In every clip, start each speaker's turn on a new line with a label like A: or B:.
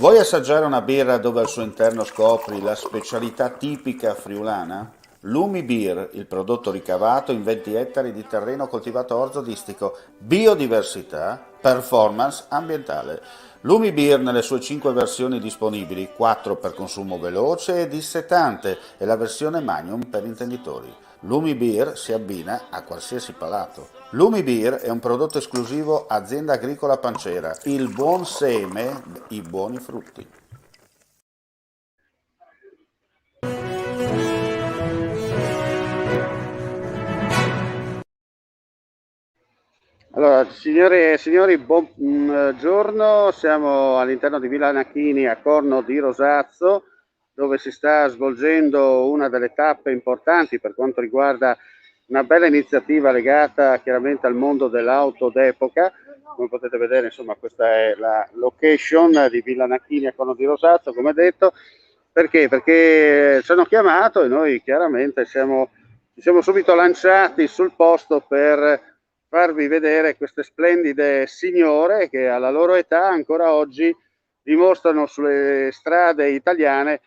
A: Vuoi assaggiare una birra dove al suo interno scopri la specialità tipica friulana? Lumi Beer, il prodotto ricavato in 20 ettari di terreno coltivato orzodistico, biodiversità, performance ambientale. Lumi Beer nelle sue 5 versioni disponibili, 4 per consumo veloce e dissetante e la versione Magnum per intenditori. Lumi Beer si abbina a qualsiasi palato. Lumi Beer è un prodotto esclusivo Azienda Agricola Pancera, il buon seme, i buoni frutti.
B: Allora, signore e signori, buongiorno. Siamo all'interno di Villa Nachini a Corno di Rosazzo, dove si sta svolgendo una delle tappe importanti per quanto riguarda una bella iniziativa legata chiaramente al mondo dell'auto d'epoca. Come potete vedere, insomma, questa è la location di Villa Nachini a Corno di Rosazzo, come detto. Perché? Perché ci hanno chiamato e noi chiaramente ci siamo subito lanciati sul posto per farvi vedere queste splendide signore che alla loro età ancora oggi dimostrano sulle strade italiane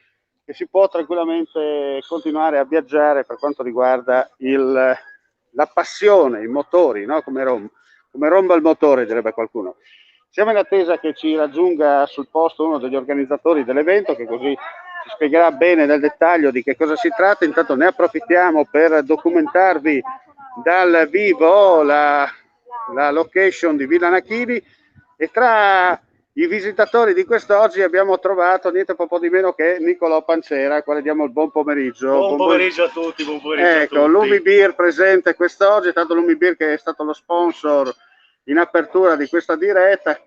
B: che si può tranquillamente continuare a viaggiare per quanto riguarda la passione, i motori, no? Come romba il motore, direbbe qualcuno. Siamo in attesa che ci raggiunga sul posto uno degli organizzatori dell'evento, che così ci spiegherà bene nel dettaglio di che cosa si tratta. Intanto ne approfittiamo per documentarvi dal vivo la location di Villa Nachini, e tra i visitatori di quest'oggi abbiamo trovato niente po' di meno che Nicolò Pancera, al quale diamo il buon pomeriggio.
C: Buon pomeriggio a tutti, buon pomeriggio a
B: Ecco,
C: tutti.
B: Lumi Beer presente quest'oggi, tanto Lumi Beer che è stato lo sponsor in apertura di questa diretta,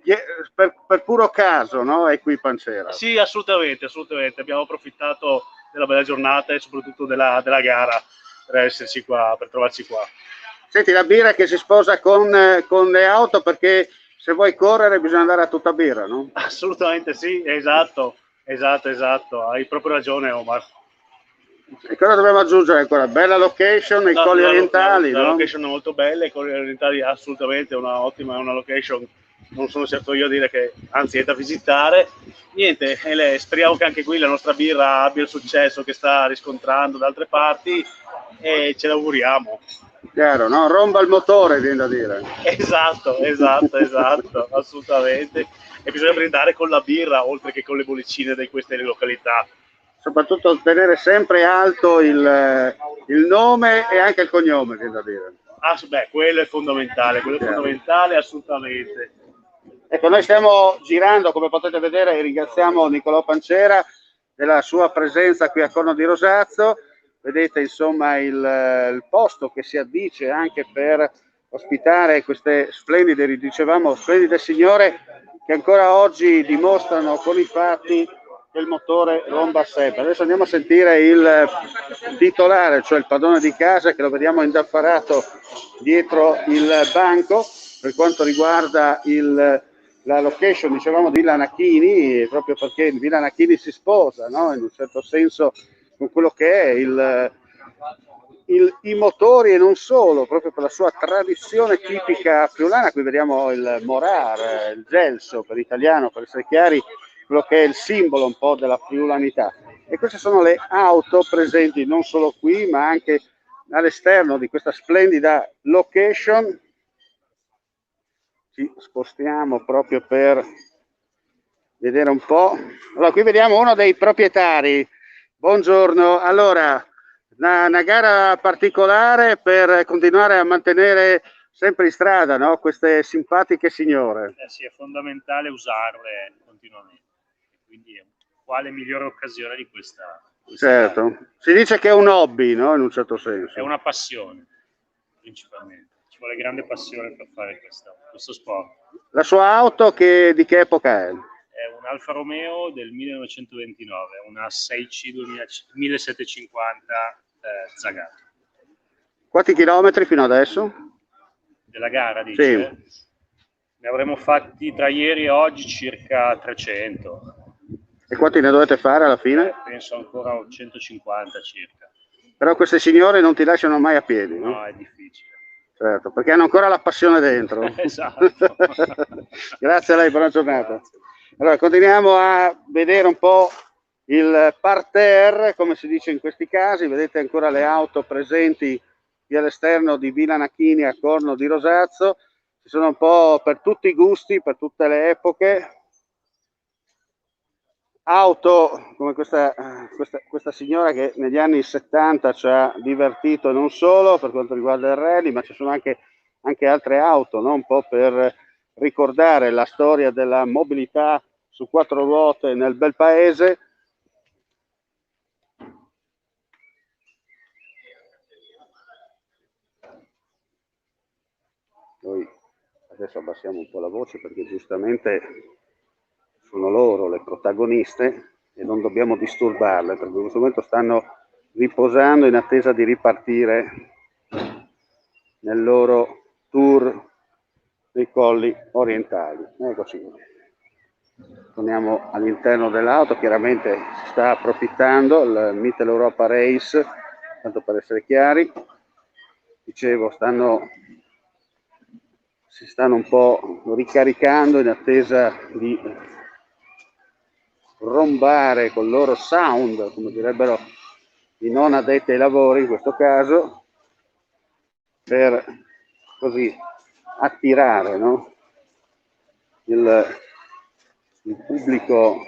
B: per puro caso, no? È qui Pancera.
C: Sì, assolutamente, assolutamente. Abbiamo approfittato della bella giornata e soprattutto della gara per esserci qua, per trovarci qua.
B: Senti, la birra che si sposa con le auto, perché se vuoi correre bisogna andare a tutta birra, no?
C: Assolutamente sì, esatto, hai proprio ragione Omar.
B: E cosa dobbiamo aggiungere ancora? Bella location, i colli orientali,
C: la
B: no?
C: location è molto bella, i colli orientali assolutamente una ottima, una location, non sono certo io a dire che, anzi è da visitare. Niente, speriamo che anche qui la nostra birra abbia il successo che sta riscontrando da altre parti e ce l'auguriamo.
B: Chiaro, no? Romba il motore, viene da dire.
C: Esatto, assolutamente. E bisogna brindare con la birra oltre che con le bollicine di queste località.
B: Soprattutto tenere sempre alto il nome e anche il cognome, viene da dire.
C: Quello è fondamentale, assolutamente.
B: Ecco, noi stiamo girando, come potete vedere, e ringraziamo Nicolò Pancera della sua presenza qui a Corno di Rosazzo. Vedete insomma il posto che si addice anche per ospitare queste splendide, dicevamo, splendide signore che ancora oggi dimostrano con i fatti che il motore romba sempre. Adesso andiamo a sentire il titolare, cioè il padrone di casa, che lo vediamo indaffarato dietro il banco per quanto riguarda la location, dicevamo, di Villa Nachini, proprio perché il Villa Nachini si sposa, no? In un certo senso con quello che è i motori, e non solo, proprio per la sua tradizione tipica friulana. Qui vediamo il Morar, il Gelso per italiano, per essere chiari, quello che è il simbolo un po' della friulanità. E queste sono le auto presenti non solo qui, ma anche all'esterno di questa splendida location. Ci spostiamo proprio per vedere un po'. Allora, qui vediamo uno dei proprietari. Buongiorno. Allora, una gara particolare per continuare a mantenere sempre in strada, no? Queste simpatiche signore.
D: Sì, è fondamentale usarle continuamente, quindi quale migliore occasione di questa
B: certo gara. Si dice che è un hobby, no? In un certo senso.
D: È una passione, principalmente. Ci vuole grande passione per fare questo sport.
B: La sua auto di che epoca è?
D: È un Alfa Romeo del 1929, una 6C 1750 Zagato.
B: Quanti chilometri fino adesso?
D: Della gara, dice?
B: Sì.
D: Ne avremmo fatti tra ieri e oggi circa 300.
B: E quanti ne dovete fare alla fine?
D: Penso ancora 150 circa.
B: Però queste signore non ti lasciano mai a piedi, no?
D: No, è difficile.
B: Certo, perché hanno ancora la passione dentro.
D: Esatto.
B: Grazie a lei, buona giornata. Allora, continuiamo a vedere un po' il parterre, come si dice in questi casi. Vedete ancora le auto presenti qui all'esterno di Villa Nachini a Corno di Rosazzo. Ci sono un po' per tutti i gusti, per tutte le epoche. Auto come questa signora che negli anni 70 ci ha divertito non solo per quanto riguarda il rally, ma ci sono anche altre auto, no? Un po' per ricordare la storia della mobilità su quattro ruote nel bel paese. Noi adesso abbassiamo un po' la voce perché giustamente sono loro le protagoniste e non dobbiamo disturbarle perché in questo momento stanno riposando in attesa di ripartire nel loro tour dei colli orientali. Eccoci. Torniamo all'interno dell'auto, chiaramente si sta approfittando il Mitteleuropa Race, tanto per essere chiari. Dicevo, si stanno un po' ricaricando in attesa di rombare col loro sound, come direbbero i non addetti ai lavori in questo caso, per così attirare, no? il pubblico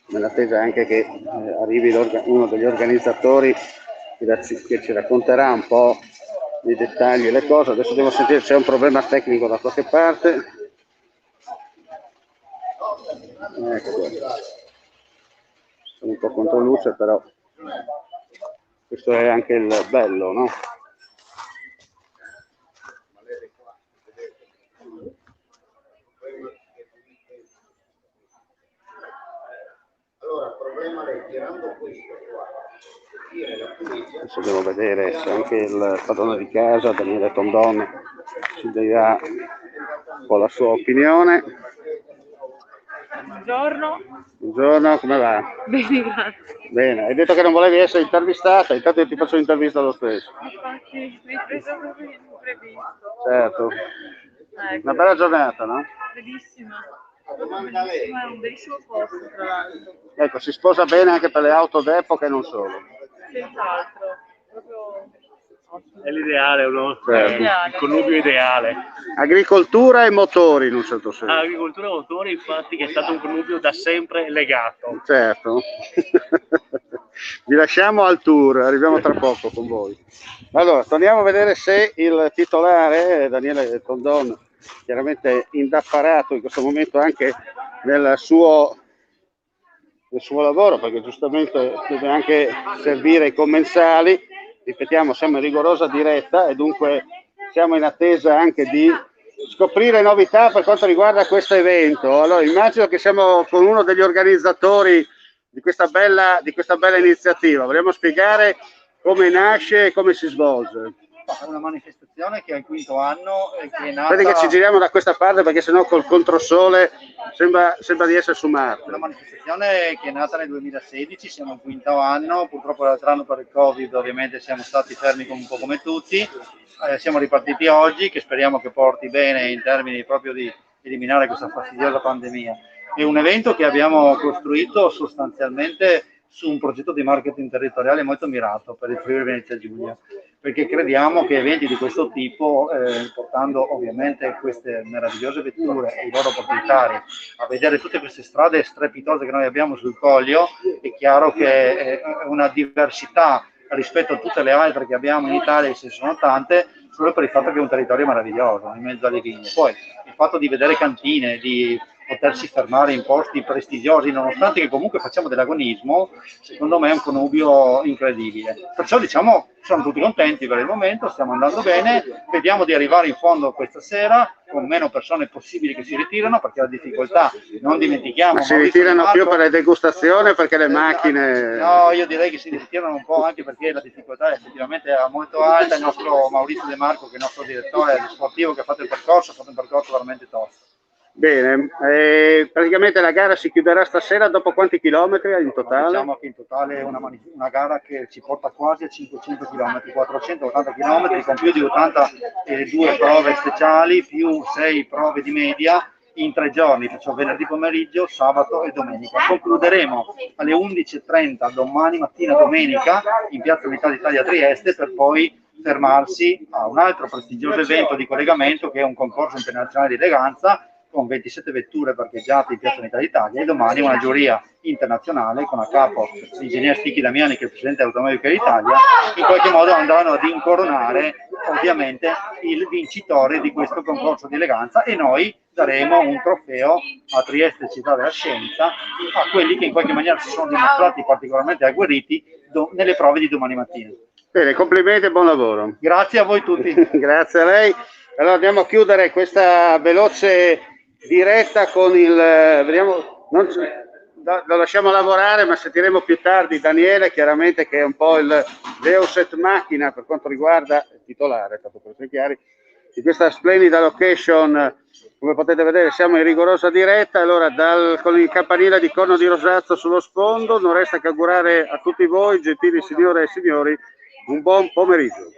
B: nell'attesa anche che arrivi uno degli organizzatori che ci racconterà un po' i dettagli e le cose. Adesso devo sentire, c'è un problema tecnico da qualche parte. Ecco qua. Sono un po' contro luce, però questo è anche il bello, no? Adesso devo vedere se anche il padrone di casa, Daniele Tondon, ci dirà un po' la sua opinione.
E: Buongiorno.
B: Buongiorno, come va?
E: Bene, grazie.
B: Bene, hai detto che non volevi essere intervistata, intanto io ti faccio l'intervista lo stesso.
E: Infatti, mi hai preso proprio imprevisto.
B: Certo.
E: Ecco.
B: Una bella giornata, no?
E: Bellissima. Bellissima, è un bellissimo posto, tra l'altro.
B: Ecco, si sposa bene anche per le auto d'epoca e non solo.
E: Senz'altro. Proprio ottimo.
C: È l'ideale, no?
B: Certo.
C: Il connubio ideale.
B: Agricoltura e motori in un certo senso.
C: Agricoltura e motori, infatti, che è stato un connubio da sempre legato.
B: Certo. Vi lasciamo al tour, arriviamo tra poco con voi. Allora, torniamo a vedere se il titolare, Daniele Tondon, chiaramente indaffarato in questo momento anche nel suo lavoro, perché giustamente deve anche servire i commensali. Ripetiamo, siamo in rigorosa diretta e dunque siamo in attesa anche di scoprire novità per quanto riguarda questo evento. Allora, immagino che siamo con uno degli organizzatori di questa bella iniziativa. Vogliamo spiegare come nasce e come si svolge?
F: È una manifestazione che è il quinto anno e che è nata...
B: Vedi che ci giriamo da questa parte perché sennò col controsole sembra di essere su Marte.
F: Una manifestazione che è nata nel 2016, siamo al quinto anno, purtroppo l'altro anno per il Covid ovviamente siamo stati fermi un po' come tutti, siamo ripartiti oggi che speriamo che porti bene in termini proprio di eliminare questa fastidiosa pandemia. È un evento che abbiamo costruito sostanzialmente su un progetto di marketing territoriale molto mirato per il Friuli Venezia Giulia, perché crediamo che eventi di questo tipo, portando ovviamente queste meravigliose vetture e i loro proprietari a vedere tutte queste strade strepitose che noi abbiamo sul Coglio, è chiaro che è una diversità rispetto a tutte le altre che abbiamo in Italia, e se sono tante, solo per il fatto che è un territorio meraviglioso, in mezzo alle vigne. Poi il fatto di vedere cantine, di potersi fermare in posti prestigiosi, nonostante che comunque facciamo dell'agonismo, secondo me è un connubio incredibile. Perciò diciamo, sono tutti contenti per il momento, stiamo andando bene, vediamo di arrivare in fondo questa sera con meno persone possibili che si ritirano, perché la difficoltà, non dimentichiamo...
B: Ma si ritirano più per le degustazioni o perché le macchine...
F: No, io direi che si ritirano un po' anche perché la difficoltà è effettivamente molto alta. Il nostro Maurizio De Marco, che è il nostro direttore sportivo che ha fatto il percorso, ha fatto un percorso veramente tosto.
B: Bene, praticamente la gara si chiuderà stasera. Dopo quanti chilometri in totale?
F: Diciamo che in totale è una gara che ci porta quasi a 500 km, 480 km con più di 82 prove speciali più 6 prove di media in 3 giorni, perciò venerdì pomeriggio, sabato e domenica. Concluderemo alle 11:30 domani mattina domenica in Piazza Unità d'Italia a Trieste, per poi fermarsi a un altro prestigioso evento di collegamento che è un concorso internazionale di eleganza con 27 vetture parcheggiate in Piazza Unità d'Italia, e domani una giuria internazionale con a capo l'ingegner Stichi Damiani, che è il presidente dell'Automobile d'Italia. In qualche modo andranno ad incoronare ovviamente il vincitore di questo concorso di eleganza, e noi daremo un trofeo a Trieste Città della Scienza a quelli che in qualche maniera si sono dimostrati particolarmente agguerriti nelle prove di domani mattina.
B: Bene, complimenti e buon lavoro.
F: Grazie a voi tutti.
B: Grazie a lei. Allora andiamo a chiudere questa veloce diretta con il... vediamo, lo lasciamo lavorare, ma sentiremo più tardi Daniele, chiaramente, che è un po' il Deus Ex Machina per quanto riguarda il titolare, tanto per essere chiari, di questa splendida location. Come potete vedere siamo in rigorosa diretta. Allora con il campanile di Corno di Rosazzo sullo sfondo non resta che augurare a tutti voi, gentili signore e signori, un buon pomeriggio.